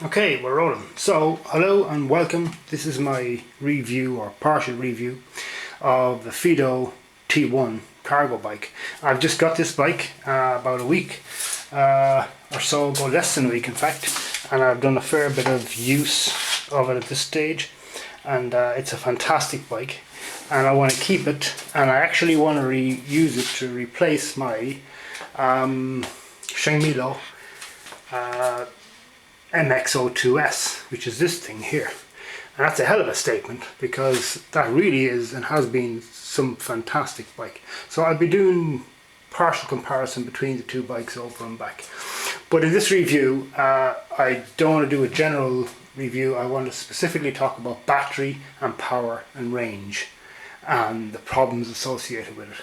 Okay, we're rolling. So, hello and welcome. This is my review or partial review of the Fiido T1 Cargo bike. I've just got this bike about a week or so ago, less than a week in fact, and I've done a fair bit of use of it at this stage, and it's a fantastic bike and I want to keep it, and I actually want to use it to replace my Shimano MX-02S, which is this thing here. And that's a hell of a statement, because that really is and has been some fantastic bike. So I'll be doing partial comparison between the two bikes over and back. But in this review, I don't want to do a general review. I want to specifically talk about battery and power and range and the problems associated with it.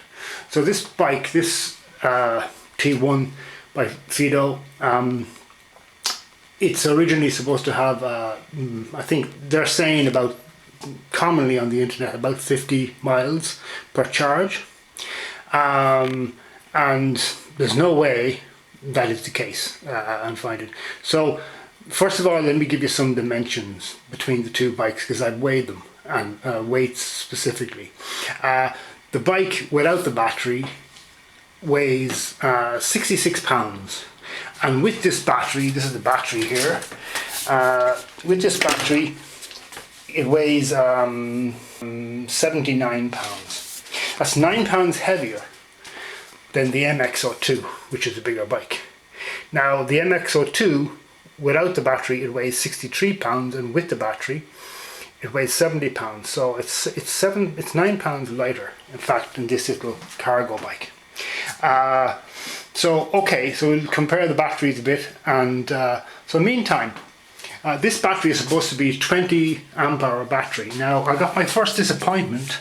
So this bike, this T1 by Fiido, it's originally supposed to have, I think they're saying about, commonly on the internet, about 50 miles per charge. And there's no way that is the case, I'm finding. So, first of all, let me give you some dimensions between the two bikes, because I've weighed them, and weights specifically. The bike without the battery weighs 66 pounds. And with this battery, this is the battery here, with this battery it weighs 79 pounds. That's 9 pounds heavier than the MX-02, which is a bigger bike. Now the MX-02, without the battery, it weighs 63 pounds, and with the battery it weighs 70 pounds. So it's 9 pounds lighter, in fact, than this little cargo bike. So we'll compare the batteries a bit, and so meantime, this battery is supposed to be a 20 amp hour battery. Now I got my first disappointment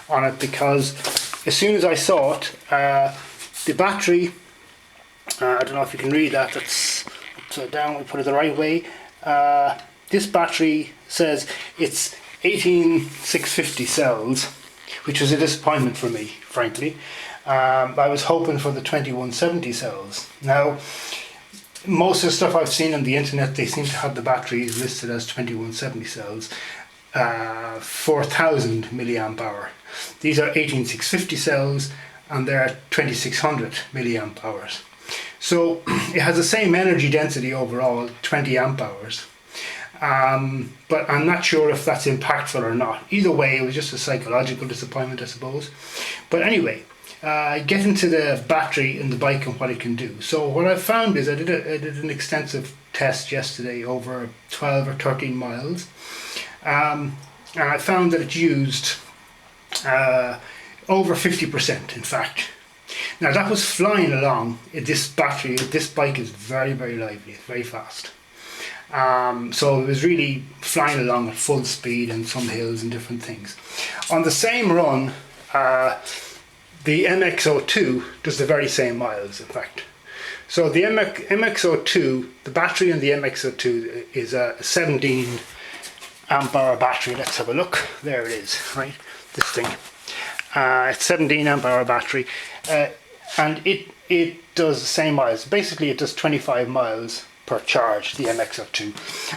on it, because as soon as I saw it, the battery, I don't know if you can read that, that's upside down, we put it the right way. This battery says it's 18650 cells, which was a disappointment for me, frankly. I was hoping for the 2170 cells. Now, most of the stuff I've seen on the internet, they seem to have the batteries listed as 2170 cells, 4000 milliamp hour. These are 18650 cells, and they're 2600 milliamp hours. So it has the same energy density overall, 20 amp hours. But I'm not sure if that's impactful or not. Either way, it was just a psychological disappointment, I suppose. But anyway, get into the battery and the bike and what it can do. So what I found is I did an extensive test yesterday over 12 or 13 miles, and I found that it used over 50%, in fact. Now that was flying along. This bike is very, very lively, it's very fast. So it was really flying along at full speed and some hills and different things. On the same run, the MX-02 does the very same miles, in fact. So the MX-02, the battery on the MX-02 is a 17 amp hour battery. Let's have a look. There it is, right? This thing. It's 17 amp hour battery, and it does the same miles. Basically, it does 25 miles per charge, the MX-02.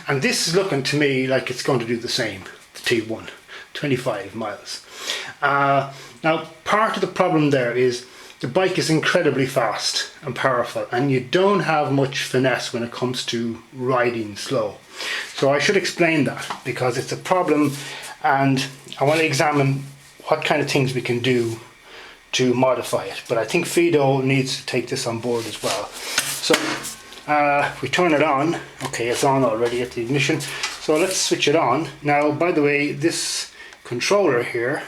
And this is looking to me like it's going to do the same, the T1, 25 miles. Now, part of the problem there is the bike is incredibly fast and powerful, and you don't have much finesse when it comes to riding slow. So I should explain that, because it's a problem, and I want to examine what kind of things we can do to modify it. But I think Fiido needs to take this on board as well. So we turn it on. Okay, it's on already at the ignition. So let's switch it on. Now, by the way, this controller here,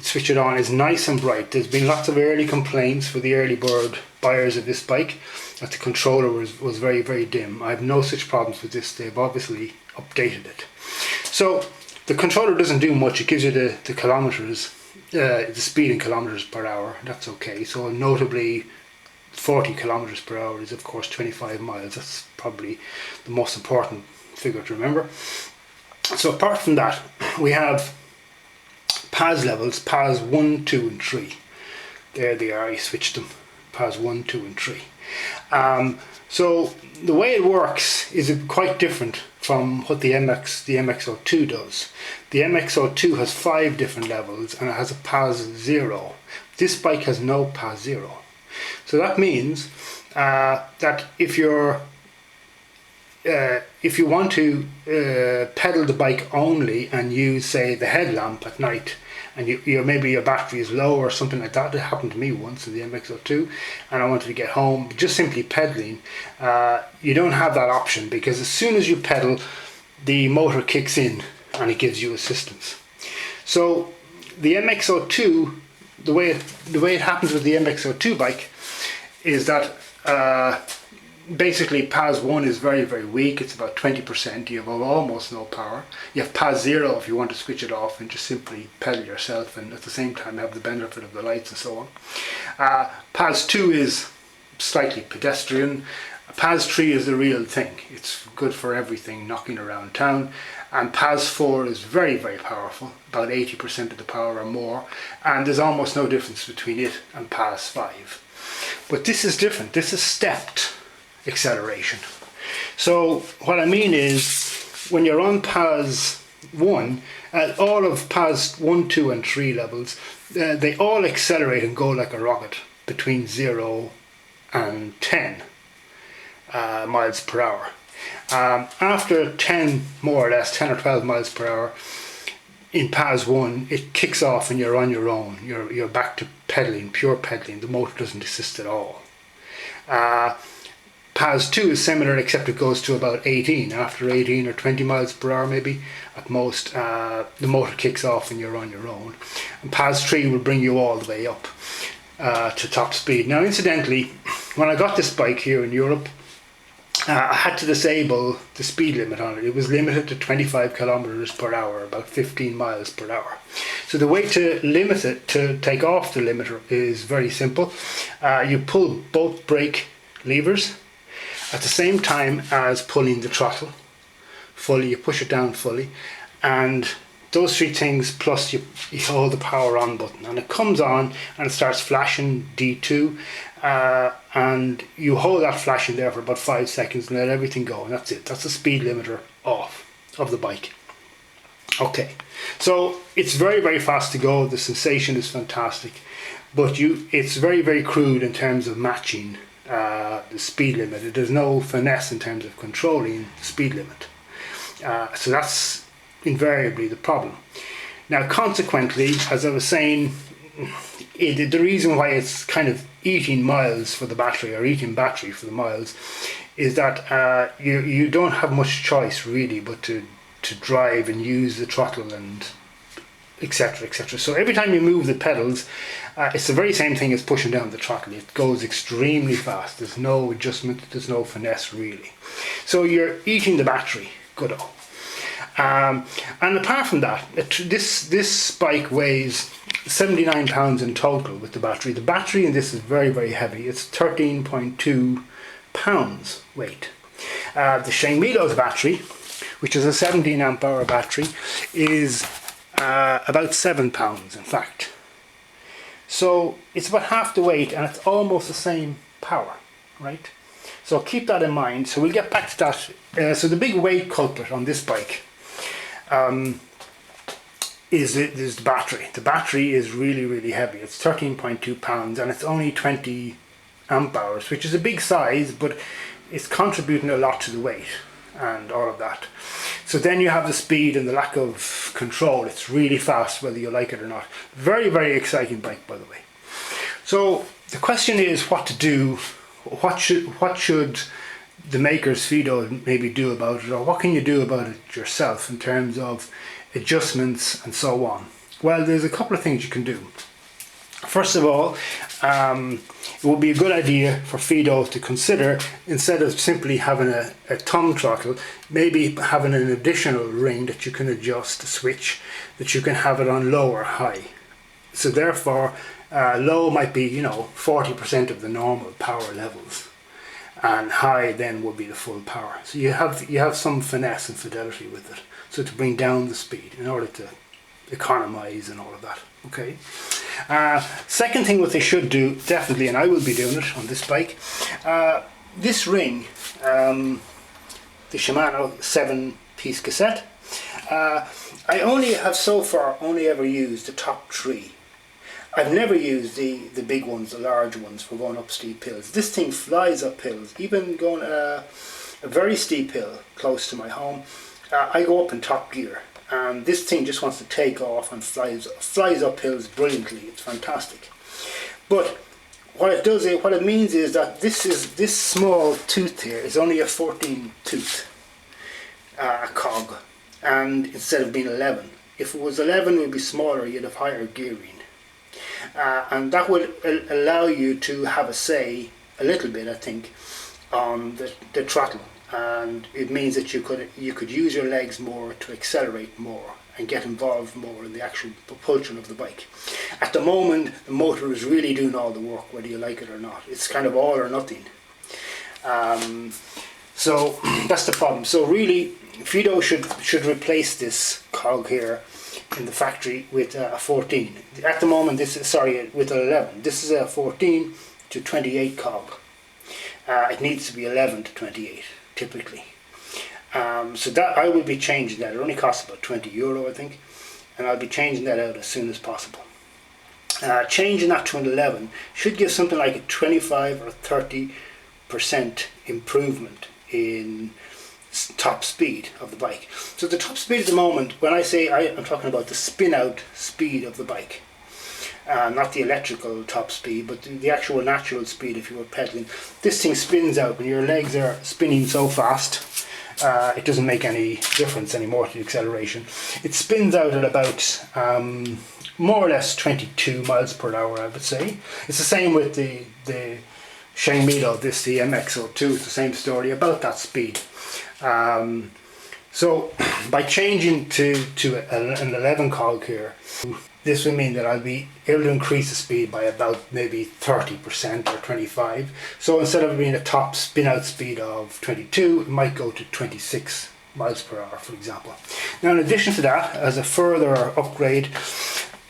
switch it on, is nice and bright. There's been lots of early complaints for the early bird buyers of this bike that the controller was very, very dim. I have no such problems with this. They've obviously updated it. So the controller doesn't do much. It gives you the kilometers, the speed in kilometers per hour. That's okay. So notably 40 kilometers per hour is of course 25 miles. That's probably the most important figure to remember. So apart from that, we have PAS levels, PAS 1, 2 and 3. There they are, I switched them, PAS 1, 2 and 3. So the way it works is quite different from what the MX-02 does. The MX-02 has 5 different levels and it has a PAS 0. This bike has no PAS 0. So that means that if you want to pedal the bike only and use, say, the headlamp at night, and maybe your battery is low or something like that. It happened to me once in the MX-02, and I wanted to get home, just simply pedaling. You don't have that option, because as soon as you pedal, the motor kicks in and it gives you assistance. So the MX-02, the way it happens with the MX-02 bike is that basically PAS 1 is very, very weak. It's about 20%. You have almost no power. You have PAS 0 if you want to switch it off and just simply pedal yourself, and at the same time have the benefit of the lights and so on. PAS 2 is slightly pedestrian. PAS 3 is the real thing. It's good for everything, knocking around town. And PAS 4 is very, very powerful, about 80% of the power or more, and there's almost no difference between it and PAS 5. But this is different. This is stepped acceleration. So what I mean is, when you're on PAS 1, all of PAS 1, 2 and 3 levels, they all accelerate and go like a rocket between 0 and 10 miles per hour. After 10, more or less, 10 or 12 miles per hour, in PAS 1, it kicks off and you're on your own. You're back to pedaling, pure pedaling. The motor doesn't assist at all. PAS 2 is similar, except it goes to about 18. After 18 or 20 miles per hour maybe, at most, the motor kicks off and you're on your own. And PAS 3 will bring you all the way up to top speed. Now incidentally, when I got this bike here in Europe, I had to disable the speed limit on it. It was limited to 25 kilometers per hour, about 15 miles per hour. So the way to limit it, to take off the limiter, is very simple. You pull both brake levers at the same time as pulling the throttle fully. You push it down fully, and those 3 things, plus you hold the power on button, and it comes on and it starts flashing D2, and you hold that flashing there for about 5 seconds and let everything go, and that's it. That's the speed limiter off of the bike. Okay, so it's very, very fast to go. The sensation is fantastic, but it's very, very crude in terms of matching the speed limit. There's no finesse in terms of controlling the speed limit. So that's invariably the problem. Now consequently, as I was saying, the reason why it's kind of eating miles for the battery, or eating battery for the miles, is that you don't have much choice really but to drive and use the throttle and etc, etc. So every time you move the pedals, it's the very same thing as pushing down the throttle. It goes extremely fast. There's no adjustment, there's no finesse really. So you're eating the battery, good old. And apart from that, this bike weighs 79 pounds in total with the battery. The battery in this is very, very heavy. It's 13.2 pounds weight. The Shimido's battery, which is a 17 amp hour battery, is about 7 pounds in fact. So it's about half the weight and it's almost the same power, right? So keep that in mind. So we'll get back to that. So the big weight culprit on this bike is the battery. The battery is really, really heavy. It's 13.2 pounds and it's only 20 amp hours, which is a big size, but it's contributing a lot to the weight and all of that. So then you have the speed and the lack of control. It's really fast whether you like it or not. Very, very exciting bike, by the way. So the question is what to do. What should the makers, Fiido, maybe do about it, or what can you do about it yourself in terms of adjustments and so on? Well, there's a couple of things you can do. First of all, it would be a good idea for Fiido to consider, instead of simply having a thumb throttle, maybe having an additional ring that you can adjust, a switch, that you can have it on low or high. So therefore, low might be, 40% of the normal power levels, and high then would be the full power. So you have some finesse and fidelity with it, so to bring down the speed in order to economize and all of that. Okay. Second thing what they should do, definitely, and I will be doing it on this bike, this ring, the Shimano 7-piece cassette, I only have so far only ever used the top 3. I've never used the big ones, the large ones for going up steep hills. This thing flies up hills, even going a very steep hill close to my home. I go up in top gear, and this thing just wants to take off and flies up hills brilliantly. It's fantastic. But what it does is, what it means is that this small tooth here is only a 14 tooth cog, and instead of being 11. If it was 11, it would be smaller. You'd have higher gearing. And that would allow you to have a say a little bit, I think, on the throttle, and it means that you could use your legs more to accelerate more and get involved more in the actual propulsion of the bike. At the moment, the motor is really doing all the work, whether you like it or not. It's kind of all or nothing. So that's the problem. So really, Fiido should replace this cog here in the factory with a 14. At the moment, this is with an 11. This is a 14 to 28 cog. It needs to be 11 to 28 typically. So that I will be changing that. It only costs about €20, I think, and I'll be changing that out as soon as possible. Changing that to an 11 should give something like a 25 or 30% improvement in top speed of the bike. So the top speed at the moment, when I say I'm talking about the spin out speed of the bike, not the electrical top speed, but the actual natural speed if you were pedaling. This thing spins out when your legs are spinning so fast. It doesn't make any difference anymore to the acceleration. It spins out at about more or less 22 miles per hour, I would say. It's the same with the Shimano, the MX-02, it's the same story, about that speed. So by changing to an 11 cog here, this will mean that I'll be able to increase the speed by about maybe 30% or 25%. So instead of being a top spin out speed of 22, it might go to 26 miles per hour, for example. Now, in addition to that, as a further upgrade,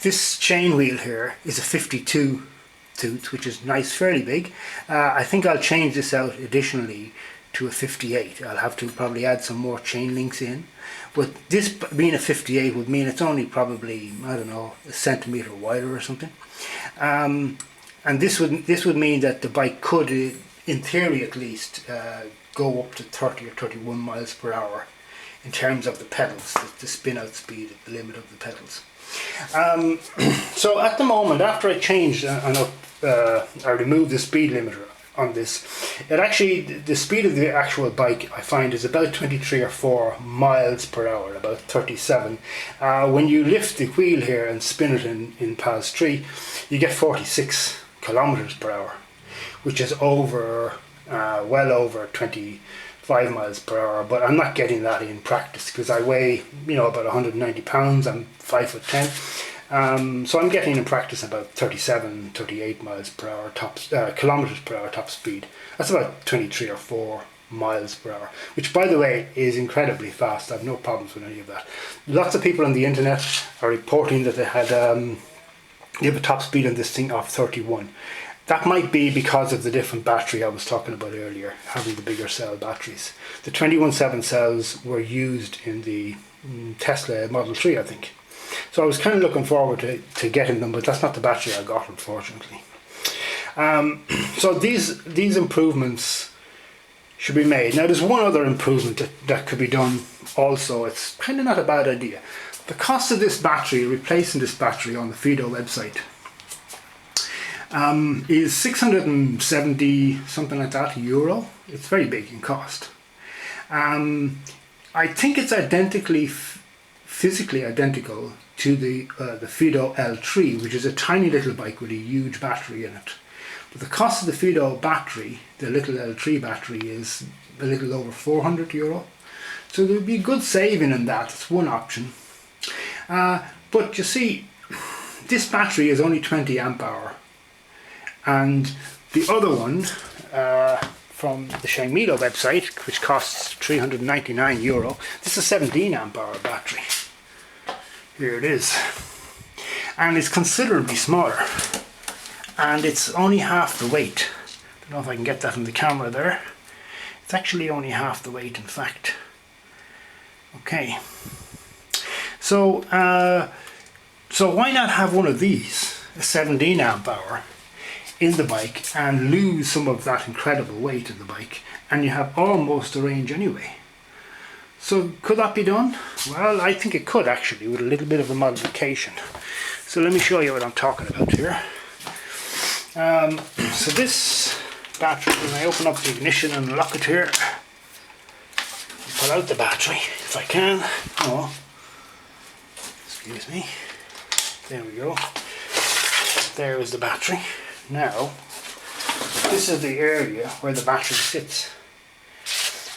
this chain wheel here is a 52 tooth, which is nice, fairly big. I think I'll change this out additionally to a 58. I'll have to probably add some more chain links in. But this being a 58 would mean it's only probably, I don't know, a centimetre wider or something. And this would mean that the bike could, in theory at least, go up to 30 or 31 miles per hour in terms of the pedals, the spin out speed at the limit of the pedals. So at the moment, after I changed I removed the speed limiter on this, the speed of the actual bike I find is about 23 or 4 miles per hour, about 37. When you lift the wheel here and spin it in PAS 3, you get 46 kilometers per hour, which is over well over 25 miles per hour. But I'm not getting that in practice because I weigh about 190 pounds. I'm 5'10". So I'm getting in practice about 37, 38 miles per hour kilometers per hour top speed. That's about 23 or 4 miles per hour, which by the way is incredibly fast. I have no problems with any of that. Lots of people on the internet are reporting that they have a top speed on this thing of 31. That might be because of the different battery I was talking about earlier, having the bigger cell batteries. The 21/7 cells were used in the Tesla Model 3, I think. So I was kind of looking forward to getting them, but that's not the battery I got, unfortunately. So these improvements should be made. Now there's one other improvement that could be done also. It's kind of not a bad idea. The cost of this battery, replacing this battery on the Fiido website, is 670, something like that, euro. It's very big in cost. I think it's physically identical to the Fiido L3, which is a tiny little bike with a huge battery in it. But the cost of the Fiido battery, the little L3 battery, is a little over 400 euro. So there would be a good saving in that. It's one option. But you see, this battery is only 20 amp hour. And the other one, from the Shimano website, which costs 399 euro, this is a 17 amp hour battery. Here it is. And it's considerably smaller. And it's only half the weight. don't know if I can get that in the camera there. It's actually only half the weight, in fact. Okay. So why not have one of these, a 17 amp hour, in the bike and lose some of that incredible weight in the bike, and you have almost the range anyway. So could that be done? Well, I think it could actually, with a little bit of a modification. So let me show you what I'm talking about here. So this battery, when I open up the ignition and lock it here, pull out the battery if I can. Oh, excuse me. There we go. There is the battery. Now, this is the area where the battery sits.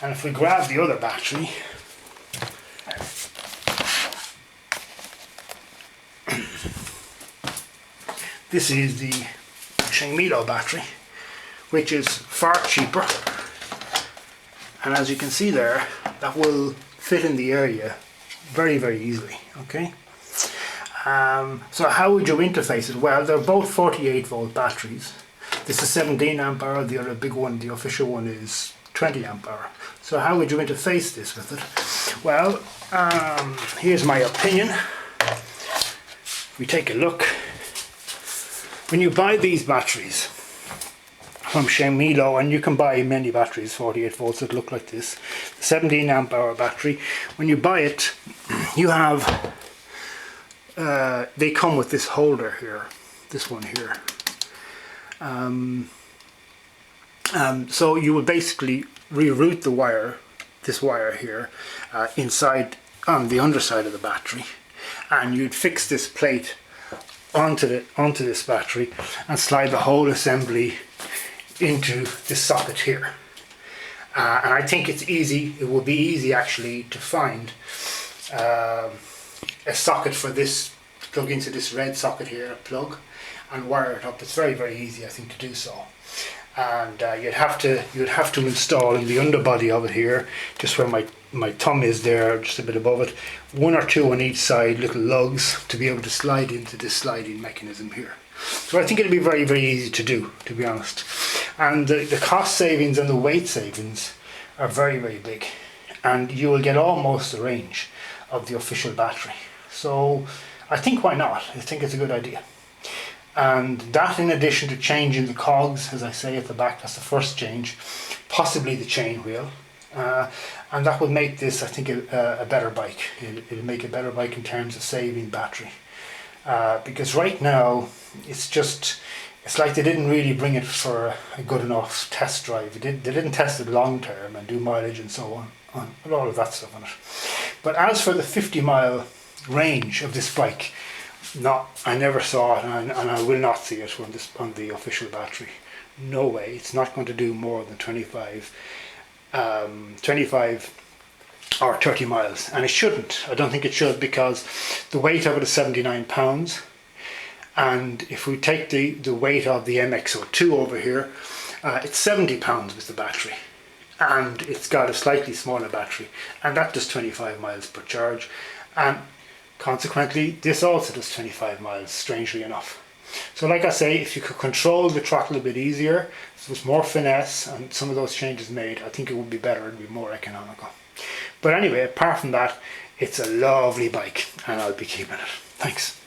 And if we grab the other battery, this is the Fiido battery, which is far cheaper, and as you can see there, that will fit in the area very, very easily. Okay. So how would you interface it? Well, they're both 48 volt batteries. This is 17 amp hour, the other big one, the official one, is 20 amp hour. So how would you interface this with it? Well, here's my opinion. If we take a look, when you buy these batteries from Fiido, and you can buy many batteries 48 volts that look like this, the 17 amp hour battery, when you buy it, you have they come with this holder here, this one here. So you would basically reroute the wire, this wire here, inside on the underside of the battery, and you'd fix this plate onto this battery and slide the whole assembly into this socket here. And I think it's easy, it will be easy actually to find a socket for this, plug into this red socket here, a plug, and wire it up. It's very, very easy, I think, to do so. And you'd have to install in the underbody of it here, just where my thumb is there, just a bit above it, one or two on each side, little lugs, to be able to slide into this sliding mechanism here. So I think it'll be very, very easy to do, to be honest. And the cost savings and the weight savings are very, very big, and you will get almost the range of the official battery. So I think, why not? I think it's a good idea. And that, in addition to changing the cogs, as I say at the back, that's the first change, possibly the chain wheel, and that would make this, I think, a better bike. It'll make a better bike in terms of saving battery, because right now it's like they didn't really bring it for a good enough test drive. They didn't test it long term and do mileage and so on and all of that stuff on it. But as for the 50-mile range of this bike, no, I never saw it, and I will not see it on the official battery. No way. It's not going to do more than 25 or 30 miles, and it shouldn't. I don't think it should, because the weight of it is 79 pounds, and if we take the weight of the MX-02 over here, it's 70 pounds with the battery, and it's got a slightly smaller battery, and that does 25 miles per charge, and consequently this also does 25 miles, strangely enough. So like I say, if you could control the throttle a bit easier, if there was more finesse and some of those changes made, I think it would be better, it would be more economical. But anyway, apart from that, it's a lovely bike, and I'll be keeping it. Thanks.